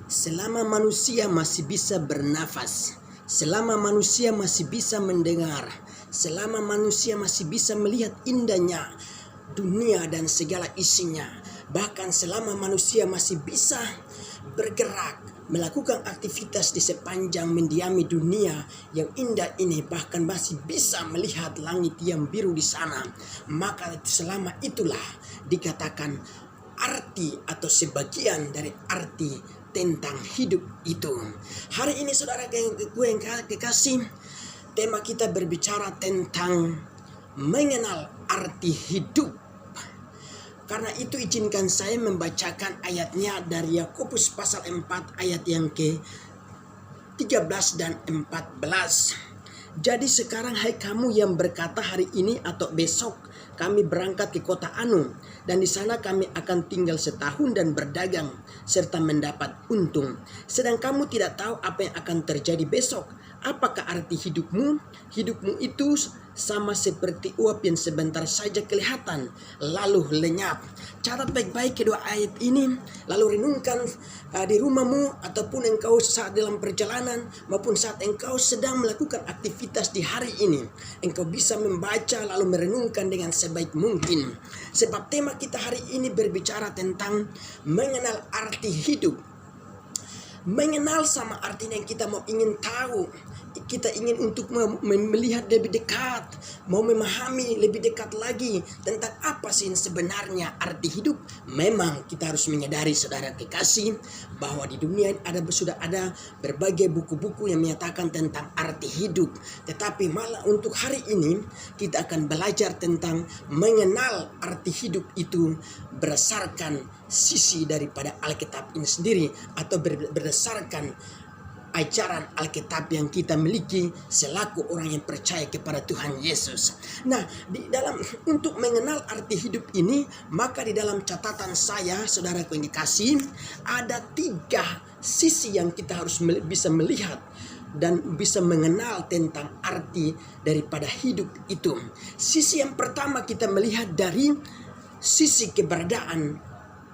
Selama manusia masih bisa bernafas, selama manusia masih bisa mendengar, selama manusia masih bisa melihat indahnya dunia dan segala isinya, bahkan selama manusia masih bisa bergerak, melakukan aktivitas di sepanjang mendiami dunia yang indah ini, bahkan masih bisa melihat langit yang biru di sana, maka selama itulah dikatakan arti atau sebagian dari arti tentang hidup itu. Hari ini saudara gue yang kekasih, tema kita berbicara tentang mengenal arti hidup. Karena itu izinkan saya membacakan ayatnya dari Yakobus pasal 4 ayat yang ke-13 dan 14. Jadi sekarang hai kamu yang berkata hari ini atau besok kami berangkat ke kota Anu dan di sana kami akan tinggal setahun dan berdagang serta mendapat untung. Sedang kamu tidak tahu apa yang akan terjadi besok. Apakah arti hidupmu? Hidupmu itu sama seperti uap yang sebentar saja kelihatan lalu lenyap. Catat baik-baik kedua ayat ini, lalu renungkan di rumahmu ataupun engkau saat dalam perjalanan maupun saat engkau sedang melakukan aktivitas di hari ini. Engkau bisa membaca lalu merenungkan dengan sebaik mungkin. Sebab tema kita hari ini berbicara tentang mengenal arti hidup. Mengenal sama artinya yang kita mau ingin tahu. Kita ingin untuk melihat lebih dekat, mau memahami lebih dekat lagi tentang apa sih sebenarnya arti hidup. Memang kita harus menyadari saudara kekasih bahwa di dunia sudah ada berbagai buku-buku yang menyatakan tentang arti hidup. Tetapi malah untuk hari ini kita akan belajar tentang mengenal arti hidup itu berdasarkan sisi daripada Alkitab ini sendiri atau berdasarkan ajaran Alkitab yang kita miliki selaku orang yang percaya kepada Tuhan Yesus. Nah, untuk mengenal arti hidup ini, maka di dalam catatan saya, saudaraku yang dikasih, ada 3 sisi yang kita harus bisa melihat dan bisa mengenal tentang arti daripada hidup itu. Sisi yang pertama kita melihat dari sisi keberadaan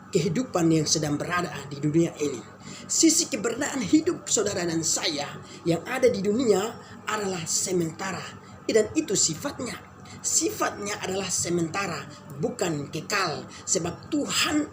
kehidupan yang sedang berada di dunia ini. Sisi keberadaan hidup saudara dan saya yang ada di dunia adalah sementara. Dan itu sifatnya. Sifatnya adalah sementara, bukan kekal. Sebab Tuhan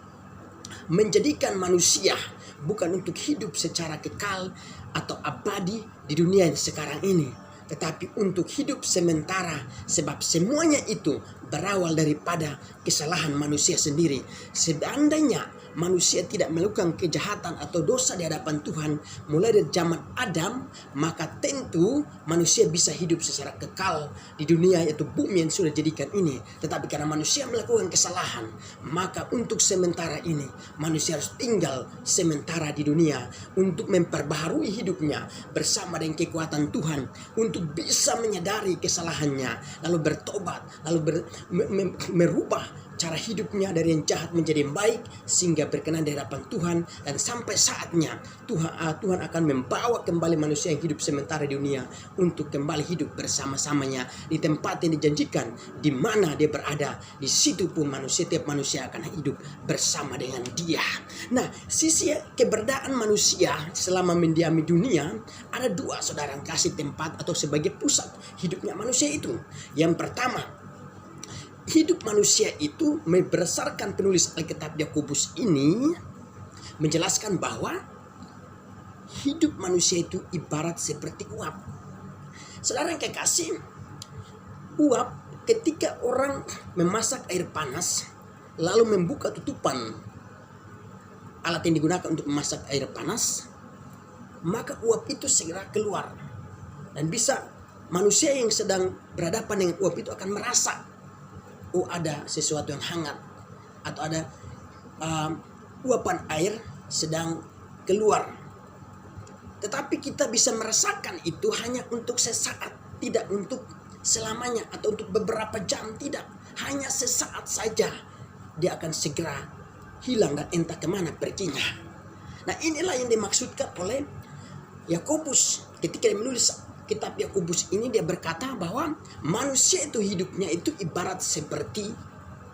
menjadikan manusia bukan untuk hidup secara kekal atau abadi di dunia yang sekarang ini, tetapi untuk hidup sementara. Sebab semuanya itu berawal daripada kesalahan manusia sendiri. Seandainya manusia tidak melakukan kejahatan atau dosa di hadapan Tuhan mulai dari zaman Adam, maka tentu manusia bisa hidup secara kekal di dunia yaitu bumi yang sudah dijadikan ini. Tetapi karena manusia melakukan kesalahan, maka untuk sementara ini manusia harus tinggal sementara di dunia untuk memperbaharui hidupnya bersama dengan kekuatan Tuhan, untuk bisa menyadari kesalahannya lalu bertobat, lalu merubah cara hidupnya dari yang jahat menjadi yang baik sehingga berkenan di hadapan Tuhan. Dan sampai saatnya Tuhan akan membawa kembali manusia yang hidup sementara di dunia untuk kembali hidup bersama-samanya di tempat yang dijanjikan, di mana dia berada. Di situ pun tiap manusia akan hidup bersama dengan dia. Nah, sisi keberadaan manusia selama mendiami dunia ada 2 saudara kasih tempat atau sebagai pusat hidupnya manusia itu. Yang pertama, hidup manusia itu berdasarkan penulis Alkitab Yakobus ini menjelaskan bahwa hidup manusia itu ibarat seperti uap. Saudara yang kekasih, uap ketika orang memasak air panas lalu membuka tutupan alat yang digunakan untuk memasak air panas, maka uap itu segera keluar. Dan bisa manusia yang sedang berhadapan dengan uap itu akan merasa ada sesuatu yang hangat atau ada uapan air sedang keluar. Tetapi kita bisa merasakan itu hanya untuk sesaat, tidak untuk selamanya atau untuk beberapa jam, tidak. Hanya sesaat saja dia akan segera hilang dan entah kemana perginya. Nah, inilah yang dimaksudkan oleh Yakobus ketika dia menulis kitab Yakobus ini. Dia berkata bahwa manusia itu hidupnya itu ibarat seperti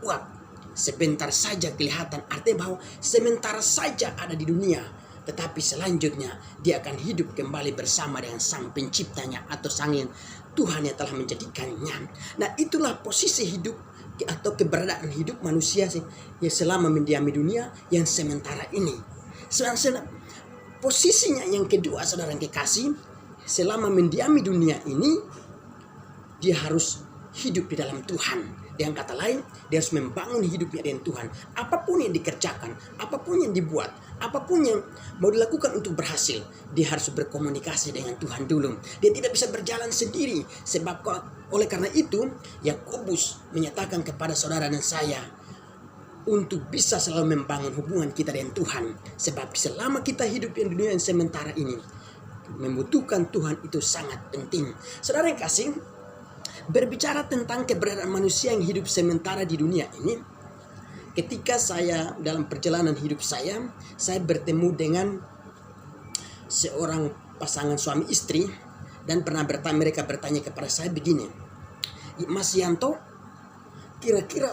uap. Sebentar saja kelihatan, artinya bahwa sementara saja ada di dunia. Tetapi selanjutnya dia akan hidup kembali bersama dengan sang penciptanya atau sang yang Tuhan yang telah menjadikannya. Nah, itulah posisi hidup atau keberadaan hidup manusia sih yang selama mendiami dunia yang sementara ini. Posisinya yang kedua, saudara yang kekasih, selama mendiami dunia ini dia harus hidup di dalam Tuhan. Dengan kata lain, dia harus membangun hidupnya dengan Tuhan. Apapun yang dikerjakan, apapun yang dibuat, apapun yang mau dilakukan untuk berhasil, dia harus berkomunikasi dengan Tuhan dulu. Dia tidak bisa berjalan sendiri. Sebab oleh karena itu, Yakobus menyatakan kepada saudara dan saya untuk bisa selalu membangun hubungan kita dengan Tuhan. Sebab selama kita hidup di dunia yang sementara ini, membutuhkan Tuhan itu sangat penting. Saudara yang kasih, berbicara tentang keberadaan manusia yang hidup sementara di dunia ini, ketika saya dalam perjalanan hidup saya bertemu dengan seorang pasangan suami istri dan mereka bertanya kepada saya begini, Mas Yanto, kira-kira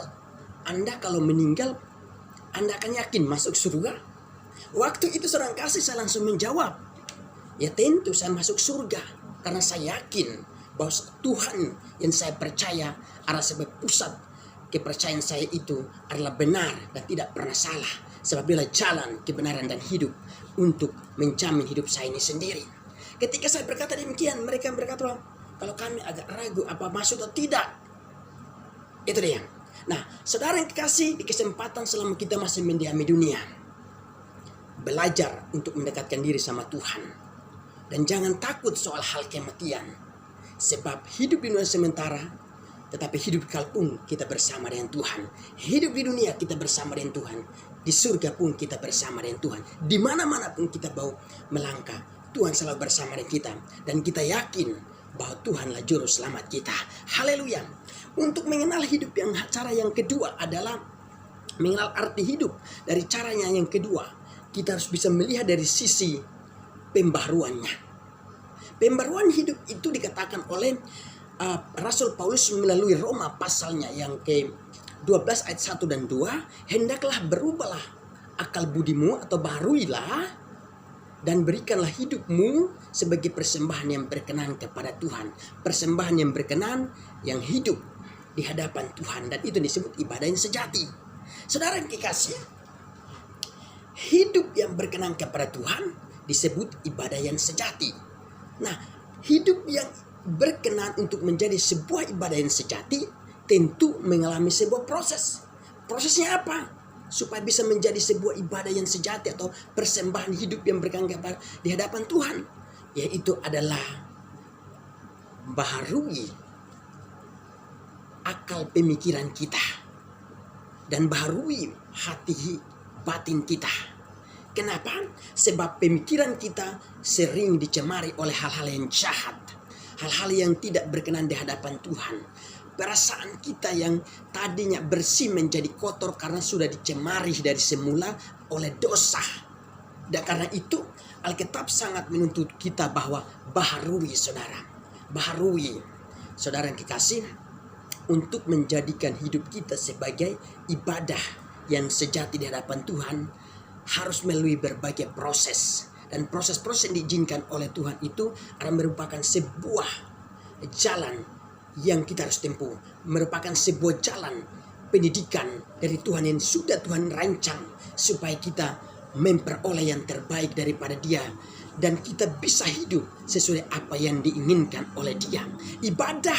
Anda kalau meninggal, Anda akan yakin masuk surga? Waktu itu seorang kasih saya langsung menjawab, ya tentu saya masuk surga karena saya yakin bahwa Tuhan yang saya percaya adalah sebab pusat kepercayaan saya itu adalah benar dan tidak pernah salah. Sebab dia jalan kebenaran dan hidup untuk menjamin hidup saya ini sendiri. Ketika saya berkata demikian, mereka berkata, kalau kami agak ragu apa masuk atau tidak. Itu dia. Nah, saudara yang kekasih, di kesempatan selama kita masih mendiami dunia, belajar untuk mendekatkan diri sama Tuhan. Dan jangan takut soal hal kematian. Sebab hidup di dunia sementara, tetapi hidup kalpun kita bersama dengan Tuhan. Hidup di dunia kita bersama dengan Tuhan. Di surga pun kita bersama dengan Tuhan. Di mana-mana pun kita mau melangkah, Tuhan selalu bersama dengan kita. Dan kita yakin bahwa Tuhanlah juru selamat kita. Haleluya. Untuk mengenal hidup cara yang kedua adalah mengenal arti hidup. Dari caranya yang kedua, kita harus bisa melihat dari sisi pembaharuannya. Pembaruan hidup itu dikatakan oleh Rasul Paulus melalui Roma pasalnya yang ke-12 ayat 1 dan 2. Hendaklah berubahlah akal budimu atau baharuilah dan berikanlah hidupmu sebagai persembahan yang berkenan kepada Tuhan. Persembahan yang berkenan, yang hidup di hadapan Tuhan. Dan itu disebut ibadah yang sejati. Saudara yang kekasih, hidup yang berkenan kepada Tuhan disebut ibadah yang sejati. Nah, hidup yang berkenan untuk menjadi sebuah ibadah yang sejati tentu mengalami sebuah proses. Prosesnya apa? Supaya bisa menjadi sebuah ibadah yang sejati atau persembahan hidup yang berkenan di hadapan Tuhan, yaitu adalah baharui akal pemikiran kita dan baharui hati batin kita. Kenapa? Sebab pemikiran kita sering dicemari oleh hal-hal yang jahat. Hal-hal yang tidak berkenan di hadapan Tuhan. Perasaan kita yang tadinya bersih menjadi kotor karena sudah dicemari dari semula oleh dosa. Dan karena itu Alkitab sangat menuntut kita bahwa baharui saudara. Baharui saudara yang kekasih untuk menjadikan hidup kita sebagai ibadah yang sejati di hadapan Tuhan. Harus melalui berbagai proses. Dan proses-proses yang diizinkan oleh Tuhan itu akan merupakan sebuah jalan yang kita harus tempuh. Merupakan sebuah jalan pendidikan dari Tuhan yang sudah Tuhan rancang. Supaya kita memperoleh yang terbaik daripada Dia. Dan kita bisa hidup sesuai apa yang diinginkan oleh Dia. Ibadah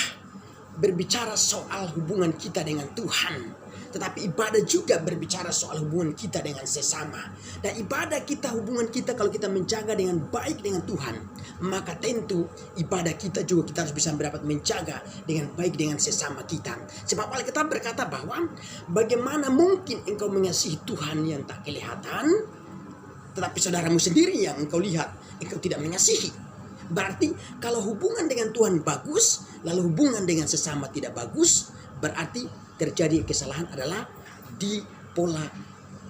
berbicara soal hubungan kita dengan Tuhan. Tetapi ibadah juga berbicara soal hubungan kita dengan sesama. Dan ibadah kita, hubungan kita kalau kita menjaga dengan baik dengan Tuhan, maka tentu ibadah kita juga kita harus bisa dapat menjaga dengan baik dengan sesama kita. Sebab Alkitab berkata bahwa bagaimana mungkin engkau mengasihi Tuhan yang tak kelihatan, tetapi saudaramu sendiri yang engkau lihat, engkau tidak mengasihi. Berarti kalau hubungan dengan Tuhan bagus, lalu hubungan dengan sesama tidak bagus, berarti terjadi kesalahan adalah di pola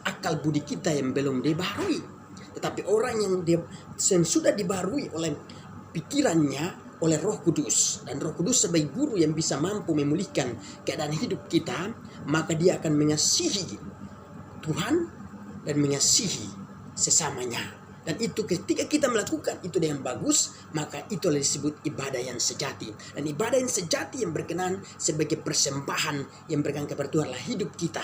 akal budi kita yang belum dibaharui. Tetapi orang yang sudah dibaharui oleh pikirannya oleh Roh Kudus, dan Roh Kudus sebagai guru yang bisa mampu memulihkan keadaan hidup kita, maka dia akan mengasihi Tuhan dan mengasihi sesamanya. Dan itu ketika kita melakukan itu dengan bagus, maka itu disebut ibadah yang sejati. Dan ibadah yang sejati yang berkenan sebagai persembahan yang berkenan kepada Tuhan adalah hidup kita.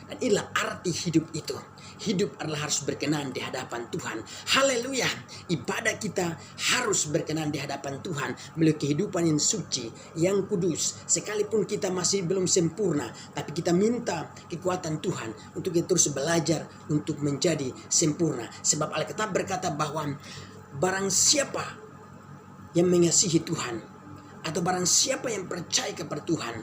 Dan inilah arti hidup itu. Hidup adalah harus berkenan di hadapan Tuhan. Haleluya. Ibadah kita harus berkenan di hadapan Tuhan melalui kehidupan yang suci, yang kudus. Sekalipun kita masih belum sempurna, tapi kita minta kekuatan Tuhan untuk kita terus belajar untuk menjadi sempurna. Sebab Alkitab berkata bahwa barang siapa yang mengasihi Tuhan, atau barang siapa yang percaya kepada Tuhan,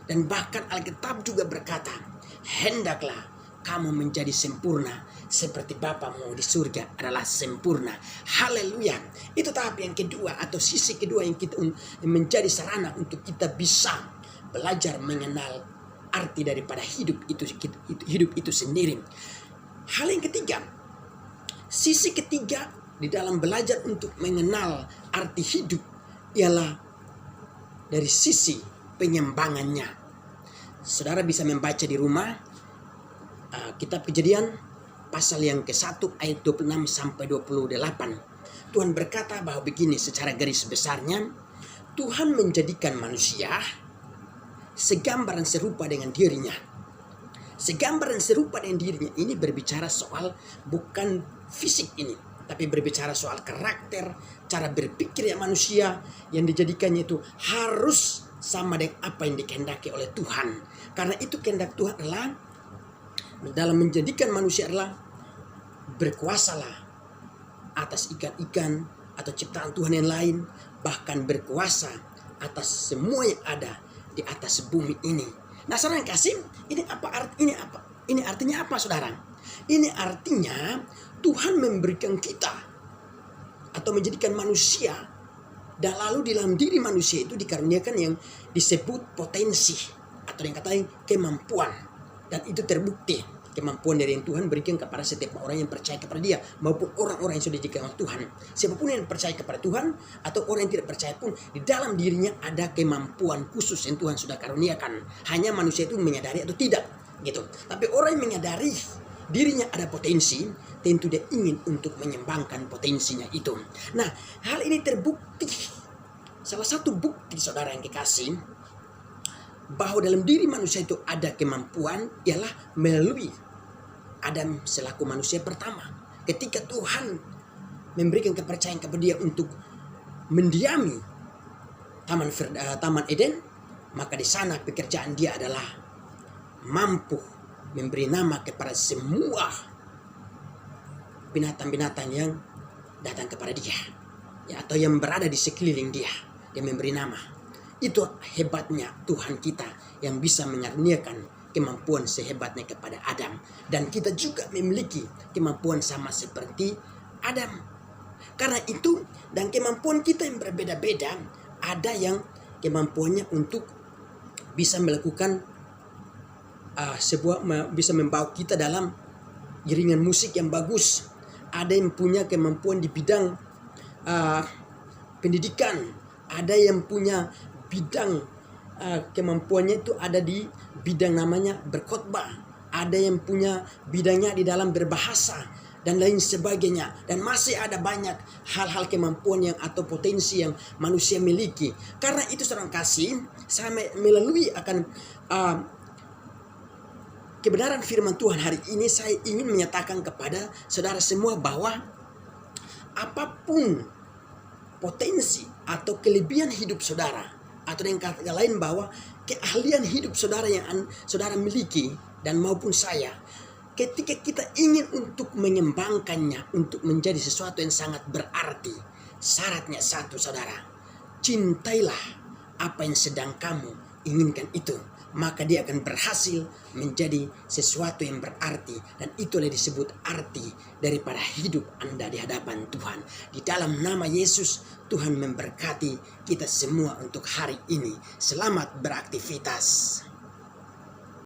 dan bahkan Alkitab juga berkata, hendaklah kamu menjadi sempurna seperti Bapamu di surga adalah sempurna. Haleluya. Itu tahap yang kedua atau sisi kedua yang kita menjadi sarana untuk kita bisa belajar mengenal arti daripada hidup itu sendiri. Hal yang ketiga, sisi ketiga di dalam belajar untuk mengenal arti hidup ialah dari sisi penyembangannya. Saudara bisa membaca di rumah kitab Kejadian pasal yang ke-1 ayat 26 sampai 28. Tuhan berkata bahwa begini secara garis besarnya, Tuhan menjadikan manusia segambaran serupa dengan dirinya. Segambaran serupa dengan dirinya ini berbicara soal bukan fisik ini, tapi berbicara soal karakter, cara berpikir yang manusia yang dijadikannya itu harus sama dengan apa yang dikehendaki oleh Tuhan. Karena itu kehendak Tuhan adalah dalam menjadikan manusia adalah berkuasalah atas ikan-ikan atau ciptaan Tuhan yang lain, bahkan berkuasa atas semua yang ada di atas bumi ini. Nah, saudara yang kasih, ini artinya apa, saudara? Ini artinya Tuhan memberikan kita atau menjadikan manusia, dan lalu di dalam diri manusia itu dikaruniakan yang disebut potensi atau yang katanya kemampuan. Dan itu terbukti kemampuan dari yang Tuhan berikan kepada setiap orang yang percaya kepada Dia, maupun orang-orang yang sudah dijadikan oleh Tuhan. Siapapun yang percaya kepada Tuhan atau orang yang tidak percaya pun, di dalam dirinya ada kemampuan khusus yang Tuhan sudah karuniakan. Hanya manusia itu menyadari atau tidak, gitu. Tapi orang yang menyadari dirinya ada potensi, tentu dia ingin untuk menyembangkan potensinya itu. Nah, hal ini terbukti. Salah satu bukti, saudara yang kekasih, bahwa dalam diri manusia itu ada kemampuan ialah melalui Adam selaku manusia pertama. Ketika Tuhan memberikan kepercayaan kepada dia untuk mendiami Taman Eden, maka di sana pekerjaan dia adalah mampu memberi nama kepada semua binatang-binatang yang datang kepada dia, ya, atau yang berada di sekeliling dia. Dia memberi nama. Itu hebatnya Tuhan kita yang bisa mengaruniakan kemampuan sehebatnya kepada Adam. Dan kita juga memiliki kemampuan sama seperti Adam. Karena itu, dan kemampuan kita yang berbeda-beda, ada yang kemampuannya untuk bisa melakukan bisa membawa kita dalam iringan musik yang bagus. Ada yang punya kemampuan di bidang pendidikan. Ada yang punya bidang kemampuannya itu ada di bidang namanya berkhotbah. Ada yang punya bidangnya di dalam berbahasa dan lain sebagainya. Dan masih ada banyak hal-hal kemampuan yang atau potensi yang manusia miliki. Karena itu saudara kasih, saya melalui akan kebenaran firman Tuhan hari ini, saya ingin menyatakan kepada saudara semua bahwa apapun potensi atau kelebihan hidup saudara, atau dengan kata lain bahwa keahlian hidup saudara yang saudara miliki dan maupun saya, ketika kita ingin untuk mengembangkannya untuk menjadi sesuatu yang sangat berarti, syaratnya satu, saudara, cintailah apa yang sedang kamu inginkan itu, maka dia akan berhasil menjadi sesuatu yang berarti. Dan itulah disebut arti daripada hidup Anda di hadapan Tuhan. Di dalam nama Yesus, Tuhan memberkati kita semua untuk hari ini. Selamat beraktivitas.